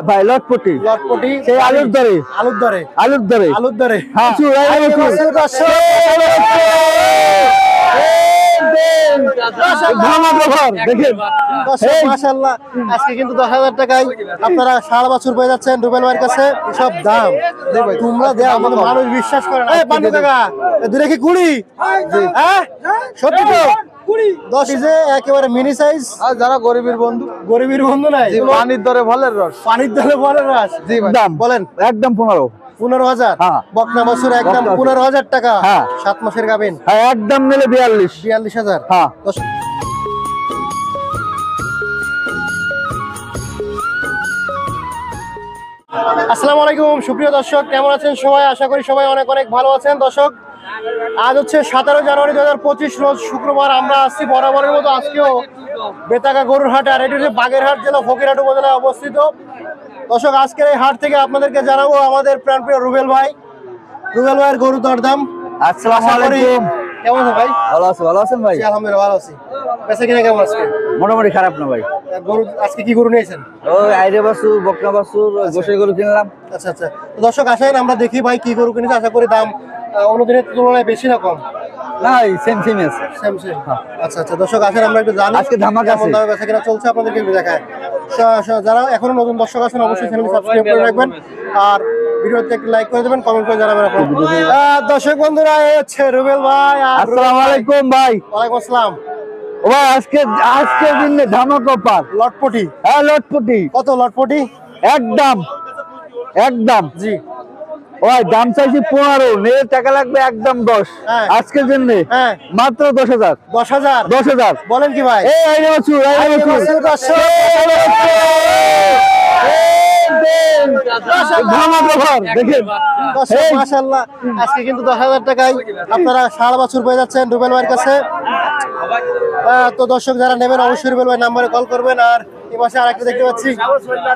ভাই লটপটি লটপটি সেই আলুর দরে হ্যাঁ মাশাআল্লাহ আজকে কিন্তু 10,000 টাকায় আপনারা ষাঁড় বাছুর পেয়ে যাচ্ছেন রুবেল ভাইয়ের কাছে। সব দাম তোমরা দেয়া মানুষ বিশ্বাস করে না। পান্ডু কাকা দূরে কি 20 হ্যাঁ সত্যি তো 10 যে একেবারে মিনি সাইজ। আর যারা গরিবের বন্ধু নাই পানির দরে ফলের রস জি ভাই দাম বলেন একদম 15,000 হ্যাঁ বকনা বাছুর একদম 15,000 টাকা হ্যাঁ 7 মাসের গাবিন হ্যাঁ একদম নিলে 42,000 হ্যাঁ। আসসালামু আলাইকুম সুপ্রিয় দর্শক, কেমন আছেন সবাই? আশা করি সবাই অনেক অনেক ভালো আছেন। দর্শক আজ হচ্ছে 17 জানুয়ারি 2025 রোজ শুক্রবার। আমরা আসছি বরাবরের মতো আজকেও বেতাগা গরুর হাটে, আর এটি হচ্ছে বাগেরহাট জেলা ফকিরহাট উপজেলায় অবস্থিত। দর্শক আজকের এই হাট থেকে আপনাদেরকে জানাবো আমাদের প্রাণপ্রিয় রুবেল ভাইয়ের গরু দরদাম। আসসালামু আলাইকুম, কেমন আছেন ভাই? ভালো আছেন ভাই? আলহামদুলিল্লাহ ভালো আছি। বেচা কিনা কেমন আজকে? মোটামুটি খারাপ না ভাই। গরু আজকে কি গরু নিয়েছেন? ওই আইরে বাছুর, বকনা বাছুর, গোশের গরু কিনলাম। আচ্ছা আচ্ছা, তো দর্শক আসেন আমরা দেখি ভাই কি গরু কিনেছে। আশা করি দাম অন্যদিনের তুলনায় বেশি না কম? না সেম আছে। সেম আচ্ছা আচ্ছা, দর্শক আসেন আমরা একটু জানি আজকে ধামাকা আছে, কেমন দামে বেচা কিনা চলছে আপনাদেরকে একটু দেখায়। যারা এখনো নতুন দর্শক আছেন অবশ্যই চ্যানেলটি সাবস্ক্রাইব করে রাখবেন, আর ভিডিওতে একটু লাইক করে দেবেন, কমেন্ট করে জানাবেন আপনারা। দর্শক বন্ধুরা এই হচ্ছে রুবেল ভাই। আসসালামু আলাইকুম ভাই। ওয়ালাইকুম আসসালাম। ও ভাই আজকে দিনে ধামাকা অফার লটপটি। হ্যাঁ লটপটি। কত লটপটি? একদম জি ওই দাম চাইছি 15, নিয়ে টাকা লাগবে একদম 10। আজকের জন্য মাত্র 10,000 বলেন কি ভাই? এই আইরে বাছুর মাশাআল্লাহ আজকে কিন্তু 10,000 টাকায় আপনারা ষাঁড় বাছুর পেয়ে যাচ্ছেন রুবেল ভাইয়ের কাছে। তো দর্শক যারা নেবেন অবশ্যই রুবেল ভাই নাম্বারে কল করবেন। আর এই পাশে আরেকটা দেখতে পাচ্ছি,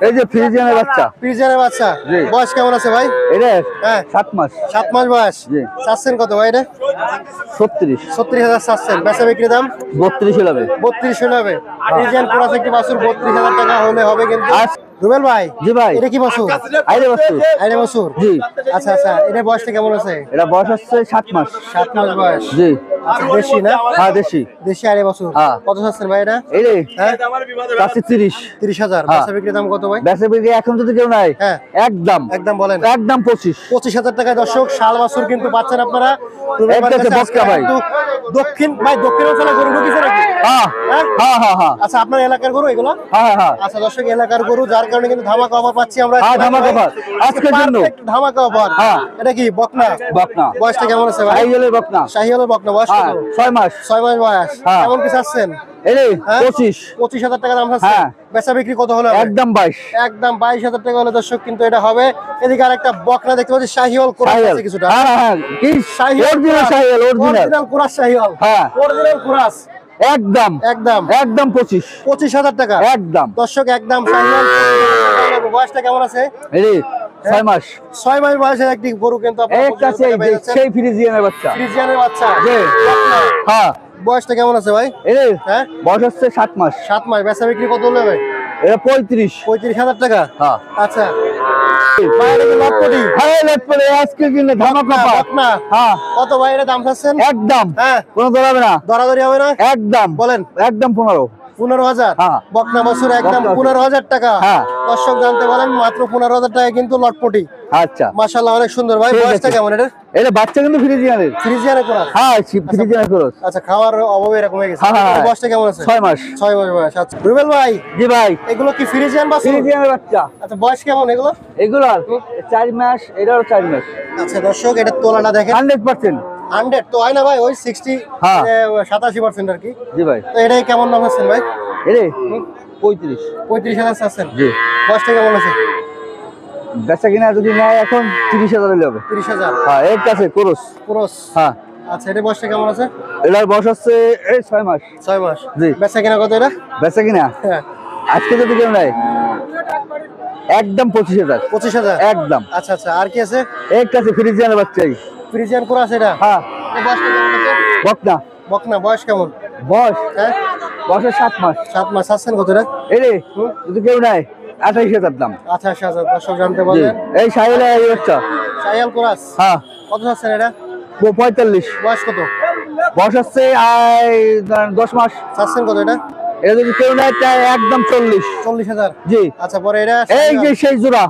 এই যে ফ্রিজিয়ানের বাচ্চা। বয়স কেমন আছে ভাই? এটা হ্যাঁ 7 মাস বয়স। চাচ্ছেন কত ভাই? এটা 36,000 চাচ্ছেন। বেচা বিক্রি দাম 32 হবে। 32 হবে। ফ্রিজিয়ান ক্রস একটি বাছুর 32,000 টাকা হলে হবে কিন্তু। রুবেল ভাই জি ভাই, এটা কি বাছুর? আইরে বাছুর জি। আচ্ছা আচ্ছা, এটা বয়সটা কেমন আছে? এটা বয়স হচ্ছে 7 মাস বয়স। জি। আচ্ছা দেশি না? হ্যাঁ দেশি আইরে বাছুর। কত চাচ্ছেন ভাই এটা? এই রে কাছে 30,000। বেচা বিক্রি দাম কত ভাই? বেচা বিক্রি এখন যদি কেউ নাই একদম বলেন একদম 25,000 টাকায় দর্শক ষাঁড় বাছুর কিন্তু পাচ্ছেন আপনারা। দক্ষিণ অঞ্চলে গরু ঢুকেছে নাকি? হ্যাঁ। আচ্ছা আপনার এলাকার গরু এগুলো? হ্যাঁ। আচ্ছা দর্শক এলাকার গরু, যার কারণে কিন্তু ধামাকা অফার পাচ্ছি আমরা। ধামাকা অফার আজকের জন্য, ধামাকা অফার। এটা কি বকনা? বয়সটা কেমন আছে ভাই? শাহিওয়ালের বকনা। বয়স 6 মাস বয়স। কেমন কি চাচ্ছেন? 25,000 টাকা দাম চাচ্ছেন। বেচা বিক্রি কত হলো? একদম 22,000 টাকা হলে দর্শক কিন্তু এটা হবে। এদিকে আরেকটা বকনা দেখতে পাচ্ছি, শাহিওয়াল ক্রস আছে কিছুটা। Original cross Sahiwal. Original cross একদম 25,000 টাকা একদম দর্শক, একদম শাহিওয়াল। বয়সটা কেমন আছে? 6 মাস বয়সের একটি গরু কিন্তু সেই ফ্রিজিয়ানের বাচ্চা। হ্যাঁ বয়সটা কেমন আছে ভাই? বয়স হচ্ছে 7 মাস। বেচা বিক্রি কত হলে ভাই? এটা 35,000 টাকা। আচ্ছা কত ভাই এটা দাম চাচ্ছেন? একদম কোনো দরাদরি হবে না? একদম বলেন। একদম 15,000 বকনা বাছুর একদম 15,000 টাকা। দর্শক জানতে বলেন মাত্র 15,000 টাকা কিন্তু লটপটি। আচ্ছা মাশাআল্লাহ অনেক সুন্দর ভাই। বয়সটা কেমন এটা? এটা বাচ্চা কিন্তু ফ্রিজিয়ানের ক্রস। আচ্ছা খাওয়ার অভাবে এরকম হয়ে গেছে। বয়সটা কেমন আছে? 6 মাস বয়স। আচ্ছা রুবেল ভাই। জি ভাই, এগুলো কি ফ্রিজিয়ান বাছুর? ফ্রিজিয়ানের বাচ্চা। আচ্ছা বয়স কেমন এগুলো? 4 মাস, এটাও 4 মাস। আচ্ছা দর্শক এটা তোলাটা দেখেন 100 তো হয় না ভাই, ওই 87% আর কি। জি ভাই, তো এটাই কেমন দাম আছেন ভাই? 35,000 চাচ্ছেন। জি। বয়সটা কেমন আছে? বেচা কিনা যদি নেয় এখন 30,000 হলে হবে। 30,000। হ্যাঁ এর কাছে ক্রস। হ্যাঁ আচ্ছা এটা বয়সটা কেমন আছে? এটার বয়স হচ্ছে 6 মাস। জি। বেচা কিনা কত এটা? বেচা কিনা আজকে যদি কেউ নেয় একদম 25,000 একদম। আচ্ছা আচ্ছা, আর কি আছে? এর কাছে ফ্রিজিয়ানের বাচ্চাই, ফ্রিজিয়ান ক্রস এটা। হ্যাঁ। বয়সটা কেমন আছে? বকনা বয়স কেমন? বয়স 7 মাস। চাচ্ছেন কত এটা? যদি কেউ নেয় 28,000 দাম। 28,000 দর্শক জানতে জি, পারলেন। এই সাইলে এই বাচ্চা। শাহিওয়াল ক্রস হ্যাঁ, কত চাচ্ছেন এটা? 45। বয়স কত? বয়স হচ্ছে 10 মাস। চাচ্ছেন কত এটা? এটা যদি কেউ নেয় তাই একদম 40। 40,000। জি, আচ্ছা পরে এটা এই যে সেই জোড়া।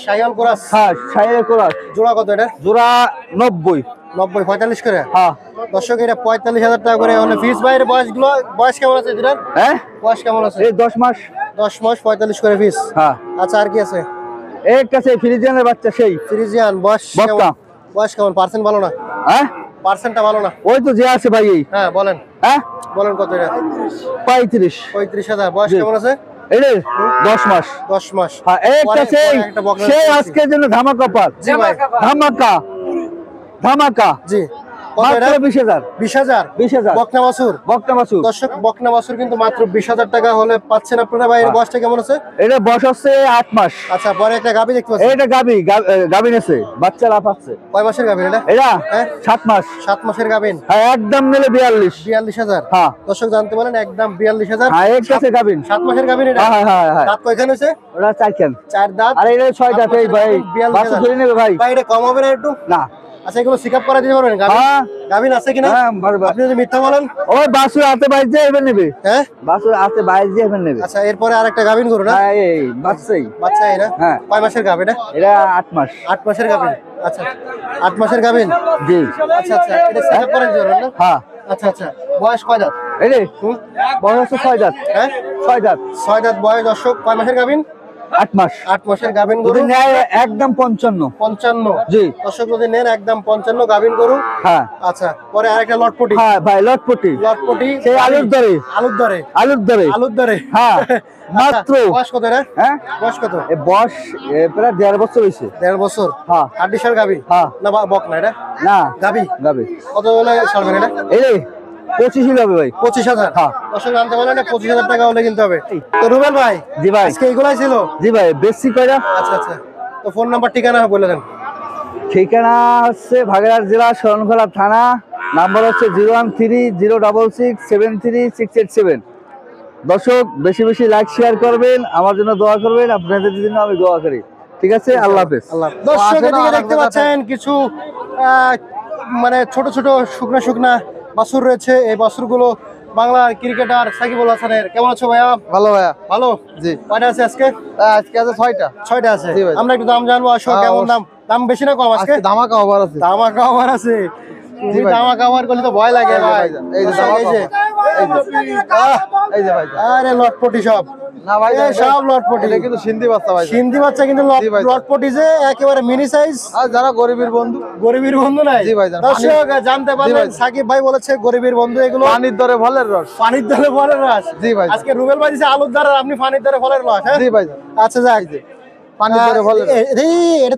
শাহিওয়াল ক্রস হ্যাঁ, সাইলে কোরাস জোড়া কত এটা? জোড়া 90। 90 45 করে। হ্যাঁ। দর্শক এটা 45,000 টাকা করে হলে ফিস। বাইরে বয়সগুলো বয়স কেমন আছে দুটার? হ্যাঁ, বয়স কেমন আছে? এই 10 মাস। 10 মাস 45 করে ফিস। হ্যাঁ, আচ্ছা আর কি আছে? এই কাছে ফ্রিজিয়ানের বাচ্চা সেই। ফ্রিজিয়ান বয়স বক্তা। কেমন? বয়স কেমন? পার্সেন্ট ভালো না? হ্যাঁ, পার্সেন্টটা ভালো না? ওই তো যে আছে ভাই এই। হ্যাঁ বলেন হ্যাঁ, বলেন কত এটা? 35। 35,000। বয়স জি। কেমন আছে? এটা 10 মাস। 10 মাস। হ্যাঁ, এই পরে- কাছে পরে একটা বকনা সেই দেখতেছি। আজকের জন্য ধামাকা অফার। জি ভাই। ধামাকা ধামাকা জি কত এটা? মাত্র 20,000। 20,000। 20,000 বকনা বাছুর। বক্তা মাসু। দর্শক বকনা বাছুর কিন্তু মাত্র 20,000 টাকা হলে পাচ্ছেন আপনারা। ভাই এর হ্যাঁ। বয়সটা কেমন আছে? এটা বয়স হচ্ছে 8 মাস। আচ্ছা পরে একটা গাবি দেখতে পাচ্ছি। এটা গাবিন আছে, বাচ্চা লাফ আছে। কয় মাসের গাবিন এটা? এটা হ্যাঁ? 7 মাস। 7 মাসের গাবিন। হ্যাঁ, একদম নিলে 42। 42,000। হ্যাঁ, দর্শক জানতে পারেন একদম 42,000। হ্যাঁ, এক কাছে গাবিন। 7 মাসের গাবিন এটা? হ্যাঁ, হ্যাঁ, হ্যাঁ। দাঁত কয়খান হয়েছে? ওরা 4 কেন। 4 দাঁত। আর এটা 6 দাঁত। এই ভাই 42,000 বাচ্চা ধরে নেবে ভাই। ভাই এটা কম হবে না একটু? না। আচ্ছা এগুলো সিকআপ করা দিতে পারবেন? গাবিন হ্যাঁ, গাবিন আছে কিনা? হ্যাঁ, বারবার। আপনি যদি মিথ্যা বলেন? ওই বাসুর হাতে বাইর দিয়ে এবার নেবে। হ্যাঁ। বাসুর হাতে বাইর দিয়ে এবার নেবে। আচ্ছা এরপরে আরেকটা গাবিন করুন না? হ্যাঁ, এই বাচ্চাই। বাচ্চা এরা? হ্যাঁ। কয় মাসের গাবিন এটা? এটা 8 মাস। 8 মাসের গাবিন। আচ্ছা 8 মাসের গাবিন। জি। আচ্ছা আচ্ছা এটা সিকআপ করা দিতে পারবেন না? হ্যাঁ, আচ্ছা আচ্ছা বয়স কয় দাঁত? এই রে বয়স হচ্ছে 6 দাঁত। হ্যাঁ 6 দাঁত। 6 দাঁত বয়স। দর্শক কয় মাসের গাবিন? 8 মাস। 8 মাসের গাবিন যদি গরু। নেয় একদম 55। 55। জি। দর্শক যদি নেন একদম 55 গাবিন গরু। হ্যাঁ, আচ্ছা পরে আরেকটা লটপটি। হ্যাঁ ভাই, লটপটি। লটপটি সেই আলুর দরে। আলুর দরে। আলুর দরে। আলুর দরে। হ্যাঁ, আচ্ছা, মাত্র। বয়স কত রে? হ্যাঁ, বয়স কত? এ বয়স প্রায় 1.5 বছর হয়েছে। 1.5 বছর। হ্যাঁ, হাড্ডিসার গাবি হ্যাঁ। না বক না এটা? না, গাবি। গাবে। কত বলে ছাড়বেন এটা? এই রে 25 হবে ভাই। 25,000। হ্যাঁ। দর্শক জানতে পারলেন 25,000 টাকা হলে কিনতে হবে। তো রুবেল ভাই জি ভাই। আজকে এগুলাই ছিল? জি ভাই, বেশি কয়টা। আচ্ছা আচ্ছা তো ফোন নাম্বার ঠিকানা বলে দেন। ঠিকানা হচ্ছে ভাগড়া জেলা শরণখোলা থানা। নাম্বার হচ্ছে 01306673687। দর্শক বেশি বেশি লাইক শেয়ার করবেন, আমার জন্য দোয়া করবেন, আপনাদের জন্য আমি দোয়া করি। ঠিক আছে, আল্লাহ হাফেজ। দর্শক এদিকে দেখতে পাচ্ছেন কিছু মানে ছোট ছোট শুকনা শুকনা বাছুর রয়েছে। এই বাছুরগুলো বাংলার ক্রিকেটার সাকিবুল হাসানের। কেমন আছো ভাইয়া? ভালো ভাইয়া। ভালো। জি। কয়টা আছে আজকে? আজকে আছে 6টা। 6টা আছে। জি ভাই। আমরা একটু দাম জানবো আসো। হ্যাঁ, কেমন অবশ্যই। দাম? দাম বেশি না কম আজকে? আজকে ধামাকা অফার আছে। ধামাকা অফার আছে। তুমি ভাই। ধামাকা অফার করলে তো ভয় লাগে ভাই। এই যে দর্শক, এই যে এই যে ভাই। আরে লটপটি সব। না ভাই, এই সব লটপটি। এটা কিন্তু সিন্ধি বাচ্চা ভাই। সিন্ধি বাচ্চা কিন্তু জি ভাই। লটপটি যে একেবারে মিনি সাইজ। আর যারা গরিবের বন্ধু, গরিবের বন্ধু নাই। জি ভাইজান। দর্শক জানতে পারলেন ভাই। সাকিব ভাই বলেছে গরিবের বন্ধু এগুলো। পানির দরে ফলের রস। পানির দরে ফলের রস। জি ভাই। আজকে রুবেল ভাই দিছে আলুর দরে, আপনি পানির দরে ফলের রস। হ্যাঁ জি ভাই। আচ্ছা যাক। পানির দরে ফলের রস।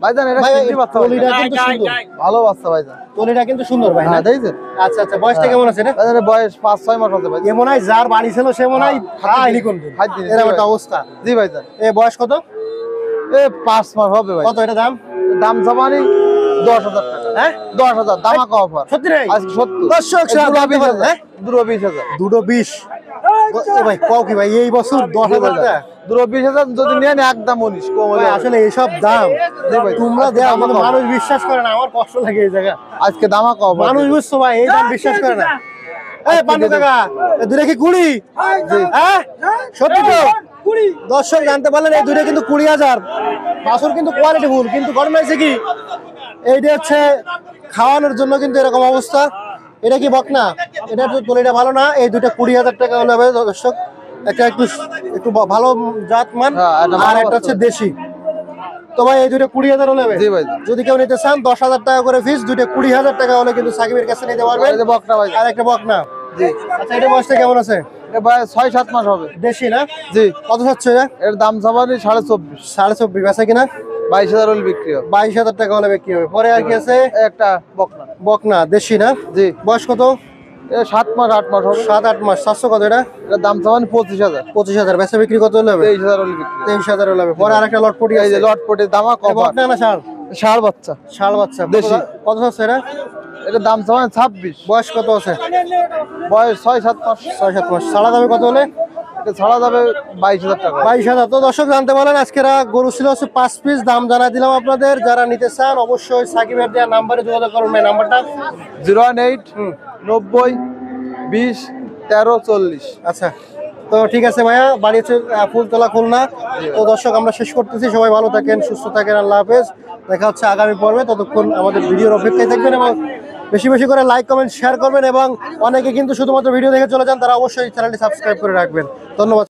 ভাইজান এটা ভাই, সিন্ধি বাচ্চা ভাই। তলিটা কিন্তু সুন্দর। ভালো বাচ্চা ভাইজান। তলিটা কিন্তু সুন্দর ভাই। হ্যাঁ দেখছেন? আচ্ছা আচ্ছা বয়সটা কেমন আছে রে? ভাইজান এর বয়স 5-6 মাস আছে ভাই। এ মনে হয় যার বাড়ি ছিল সে মনে হয় খায়নি কোনদিন। হাত দিন। এরকম একটা অবস্থা। জি ভাইজান। এ বয়স কত? এ 5 মাস হবে ভাই। কত এটা দাম? দাম জামানি 10,000 টাকা। হ্যাঁ 10,000 ধামাকা অফার। সত্যি নাই? আজকে 70। দর্শক দুটো জানতে পারলেন, 20,000। হ্যাঁ? দুটো 20,000। দুটো 20। এ ভাই কও কি ভাই এই বছর 10,000 টাকা? দুটো 20,000 যদি নেন একদম 19 কম হলে ভাই, হবে। আসলে এইসব দাম জি ভাই। তোমরা আজকে দেও ধামাকা কিন্তু offer। মানুষ বিশ্বাস করে না। আমার কষ্ট লাগে এই জায়গা। আজকে ধামাকা অফার। মানুষ বুঝছো ভাই এই দাম বিশ্বাস করে না। এই পান্ডু কাকা এ দুটো কি 20? হ্যাঁ সত্যি তো? দর্শক জানতে পারলেন এই দুটো কিন্তু 20,000। বাছুর কিন্তু কোয়ালিটি ফুল, কিন্তু ঘটনা হয়েছে কি এইটা হচ্ছে খাওয়ানোর জন্য কিন্তু এরকম অবস্থা। এটা কি বকনা? এটা তো তলিটা ভালো না। এই দুটো 20,000 টাকা হলে হবে। দর্শক একটা একটু একটু ভালো জাত মান হ্যাঁ, একটা ভালো আর একটা হচ্ছে বাচ্চা। দেশি। তো ভাই এই দুটো 20,000 হলে হবে। জি ভাই। যদি কেউ নিতে চান 10,000 টাকা করে ফিস, দুটো 20,000 টাকা হলে কিন্তু সাকিবের কাছে নিতে পারবেন। এই যে বকনা ভাই। আর একটা বকনা। আচ্ছা এটা বয়সটা কেমন আছে? এটা ভাই 6-7 মাস হবে। দেশি না? জি। কত চাচ্ছে এটা? এর দাম জামানি 24.5। 24.5 বেচা কিনা? 22,000 হলে বিক্রি হবে। 22,000 টাকা হলে বিক্রি হবে। পরে আর কি আছে? এই একটা বকনা। বকনা দেশি না? জি। বয়স কত? এ 7 মাস 8 মাস হবে। 7-8 মাস। 700 কত এটা? এর দাম জামানি 25,000। 25,000 বেচা বিক্রি কত হলে হবে? 23,000 হলে বিক্রি হবে। 23,000 হলে হবে। পরে আরেকটা লটপটি এই যে আছে। লটপটের ধামাকা এ অফার। বকনা না ষাঁড়? ষাঁড় বাচ্চা। ষাঁড় বাচ্চা। দেশি। কত চাচ্ছে এটা? এর দাম জামানি 26। বয়স কত আছে? বয়স 6-7 মাস। 6-7 মাস। সাড়া দামে কত হলে? এটা ছাড়া যাবে 22,000 টাকা। 22,000। তো দর্শক জানতে পারলেন আজকের গরু ছিল হচ্ছে 5 পিস, দাম জানাই দিলাম আপনাদের। যারা নিতে চান অবশ্যই সাকিবের দেওয়া নাম্বারে যোগাযোগ করুন। ভাই নাম্বারটা 018 90 20 13 40। আচ্ছা, তো ঠিক আছে ভাইয়া, বাড়ি হচ্ছে ফুলতলা, খুলনা। তো দর্শক আমরা শেষ করতেছি, সবাই ভালো থাকেন, সুস্থ থাকেন, আল্লাহ হাফেজ। দেখা হচ্ছে আগামী পর্বে, ততক্ষণ আমাদের ভিডিওর অপেক্ষায় থাকবেন এবং বেশি বেশি করে লাইক কমেন্ট শেয়ার করবেন। এবং অনেকে কিন্তু শুধুমাত্র ভিডিও দেখে চলে যান, তারা অবশ্যই চ্যানেলটি সাবস্ক্রাইব করে রাখবেন। ধন্যবাদ।